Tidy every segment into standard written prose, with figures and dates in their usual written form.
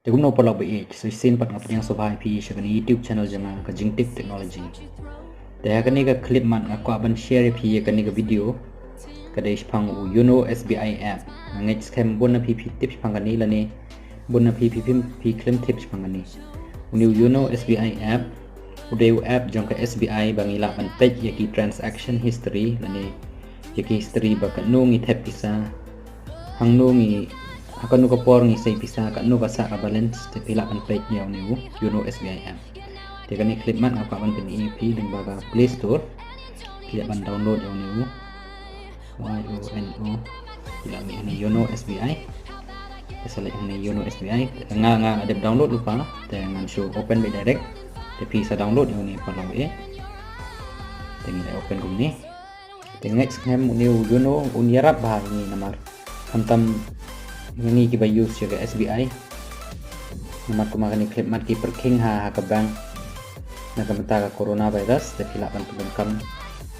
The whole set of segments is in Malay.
Tegum no pala ba so sin pat ngap yang sobhai pi shagani YouTube channel janga ka jingtip technology. Daya kani ka clip man nga kwa ban share pi kani ka video kada ispang u Yono SBI app. Ngai scam bon na pi tips pangani lani bon na pi claim tips pangani. Uni Yono SBI app udeu app jangka SBI bangila ban page yaki transaction history lani yaki history ba ka nungi tap isa hang nungi akan nuka por ngi say pisa ka nuka sa ka balance te pila kan page niya niu Yono SBI app te kani clip man ako ban pin EP din baga Play Store pila ban download yaw niu YONO pila ni Yono SBI select ni Yono SBI nga ada download lupa te ngan show open by direct te bisa download yaw ni pala te ngi open kum ni te next hem niu Yono unyarap bah ni namar hantam ini kita use juga SBI nomor kumakan klip mat ki perking ha ka bank na kamata ka coronavirus te pila ban kam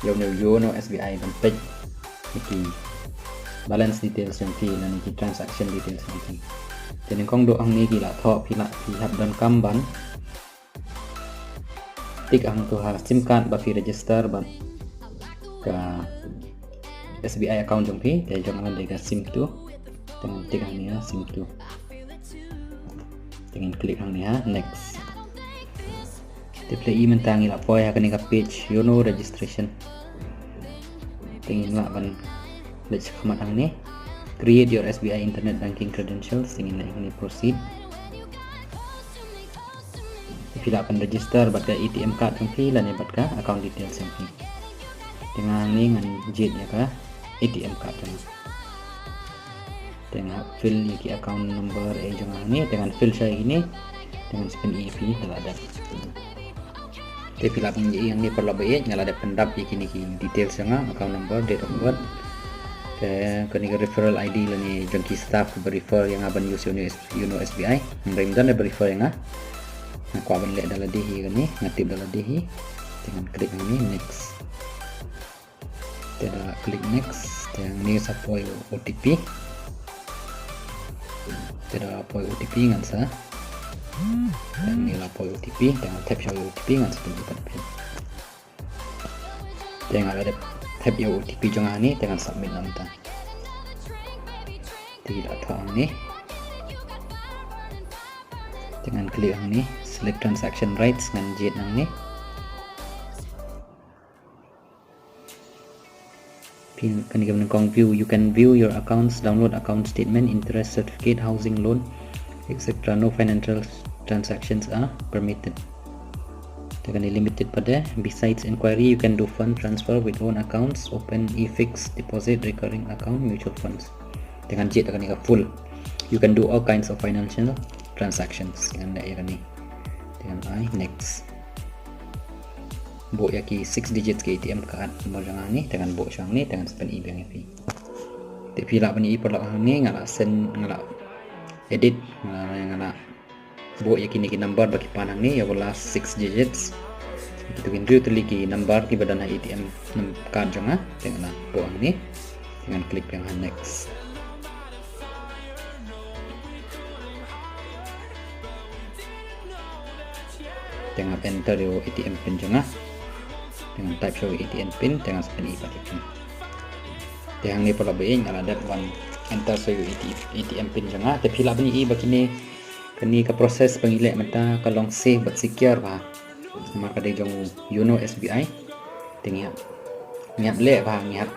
yaw ne Yono SBI ban page iki balance details yang pi na ni transaction details yang pi te kong do ang ni ki la tho pila pi hab dan kam ban tik ang to ha sim card ba fi register ban ka SBI account jong pi te jong an de ka sim tu dengan klik hang ni ha sim tu dengan klik hang ni ha next te play mentangi la poi ha kani ka page Yono registration tingin la ban let's khamat hang ni create your SBI internet banking credentials tingin la hang ni proceed fill up and register bat ka ATM card yang pi la ni bat ka account details yang pi dengan ni ngan jet ya ka ATM card dengan fill yaki account number jangan ni dengan fill saya ini dengan spin EP telah ada te fill up yang ni perlu bayar nyala ada pendap yaki ni details yang account number date of birth ke kini referral ID lani jangki staff refer yang aban use Yono SBI yang dan refer yang aku aban lihat dalam dihi kini ngatip dalam dihi dengan klik ini next tidak klik next yang ni support OTP tidak poi OTP ngan sa dan ni la poi OTP dengan tap show OTP ngan seperti tadi dengan ada tap ya OTP jangan ni dengan submit nanti tidak tahu ni dengan klik ni select transaction rights dengan jet nang ni kan kita menengkong view you can view your accounts download account statement interest certificate housing loan etc no financial transactions are permitted dengan limited pada besides inquiry you can do fund transfer with own accounts open e-fixed deposit recurring account mutual funds dengan jet akan full you can do all kinds of financial transactions dengan ni dengan next bo yaki 6 digits ke ATM card nomor jangan ni dengan bo syang ni dengan spend e-bank fee te pila pani perlu ni ngala send ngala edit ngala bo yaki ni number bagi panang ni ya last 6 digits itu kan tu lagi number di badan ATM card jangan dengan bo ni dengan klik yang next dengan enter yo ATM pin jangan dengan type show ATM pin dengan spin e-pati pin yang ni perlu bayar kalau ada one enter show ATM pin jangan tapi lah bani begini kini ke proses pengilek mata kalau save but secure bah maka dia jong Yono SBI tinggal ngiap le bah ngiap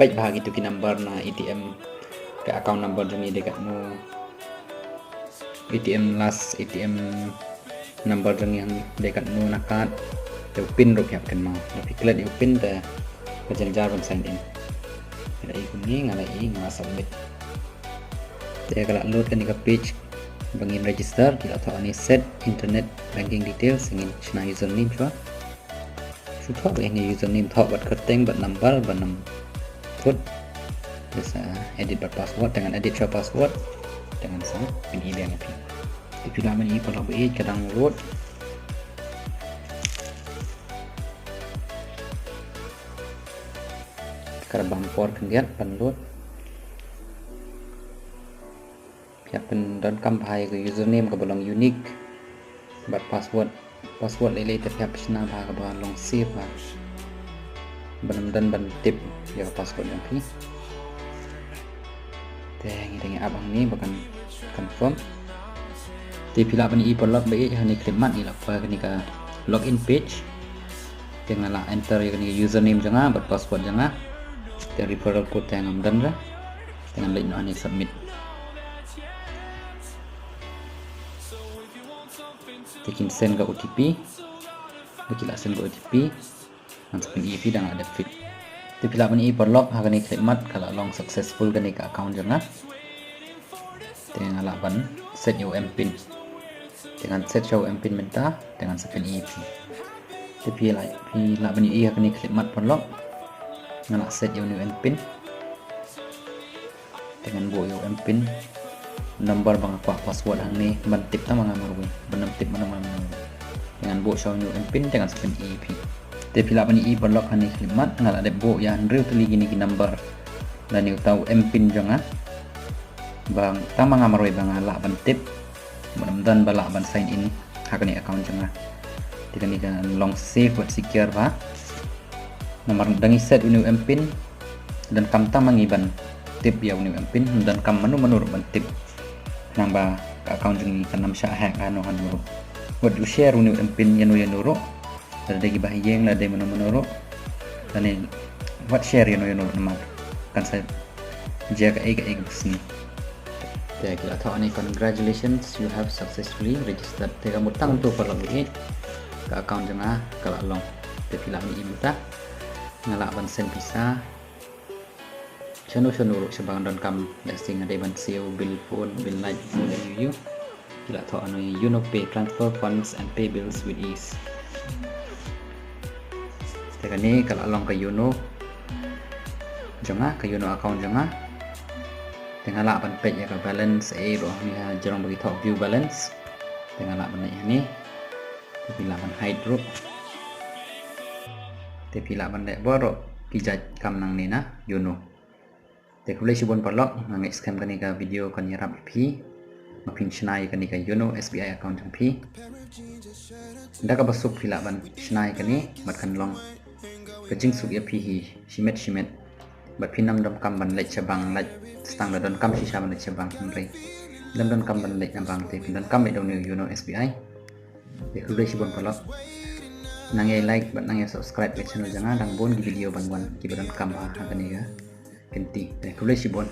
page bah gitu ki number na ATM ke account number jong dekat no ATM last ATM number jong yang dekat no nakat te pin ro kap kan mau tapi klat yo pin te kejar bang sign in ada ikut ni ngala submit te kalau load kan ke page bangin register kita tahu ni set internet banking details ingin china username cua sudah ini username tahu buat kerteng buat number code bisa edit buat password dengan edit show password dengan sana pin email pin tapi lama ni kalau buat kadang load karena bampor kan dia download ya pen don kam bhai ke username ke belong unique but password lele te phap sna bha ke belong save ba ban dan ban tip ya password yang pi tengi abang ni bahkan confirm ti pila ban i log be ya ni klimat ni la pa ni ka login page dengan la enter ya ni username janga but password janga te referral code yang dan ra dengan link ni submit tekin send ke OTP kita send ke OTP langsung EP dan ada fit ti pila ban i log ha ni klimat kalau long successful kan ni ka account janga dengan la ban set your mpin dengan set show mpin mentah dengan second EP tapi la ban i ha ni klimat log ngala set your new mpin dengan bo your mpin number bang apa password hang ni ban tip ta mga marwe ban tip mana dengan bo show new mpin dengan second EP tapi la ban i log ha ni klimat ngala de bo ya real tuli gini number dan you tahu mpin jonga bang ta mga marwe bang la ban tip dan bala ban sign in ha ni account jonga dengan ni long save buat secure ba nomor dangi set new mpin dan kam ta mangiban tip ya new mpin dan kam manu ban tip namba account ini kan nam sya hack anu buat you share new mpin yanu yanuro ada gi bahiyeng la de manu dan ni buat share yanu nama kan saya jaga ega besni ya kita tahu ni congratulations you have successfully registered te kamu tang tu kalau ni ke account jana kalau long te pila ni imta ngala ban sen bisa chanu sebang don kam listing ada ban seo bill phone bill light you kita tahu anu pay transfer funds and pay bills with ease tekan ni kalau long ke Yuno ke Yuno account janga dengan la ban page ya ke balance roh ni ha jarang bagi tahu view balance dengan la ban ni tapi la ban hide group tapi la ban dek borok pijat kam nang ni na Yuno te kulai sibon palok nang scam kan ka video kan yarap pi mapin shnai kan ka Yuno SBI account jang pi nda ka basuk pila ban shnai kan ni matkan long kajing suk ya pi hi shimet bat pinam dam kam ban lech cabang lech stang da don kam shisha ban lech cabang re dan kam ban lech cabang te dan kam le don Yuno SBI te kulai sibon palok nang like bat nang subscribe ke channel jangan dang bon di video ban ki ban kam ha kan ni ga kenti te kulai sibon